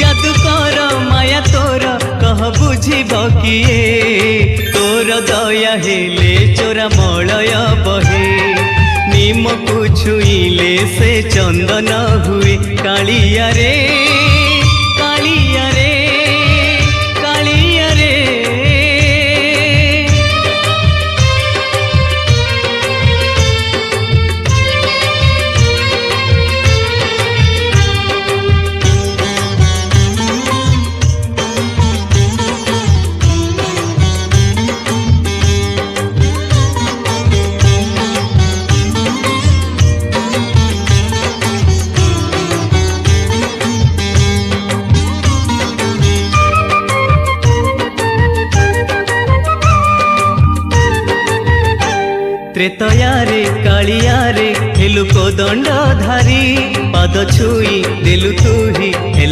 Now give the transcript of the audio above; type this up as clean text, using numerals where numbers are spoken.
जादूकर माया तोर कह बुझिब किए तोर दया हेले चोरा मलय बहे निम को छुईले से चंदन हुए कालिया रे कालिया रे कालिया रे। त्रेतयारे कालियारे हेलु को दंड धारी पाद छुई देलु तू ही।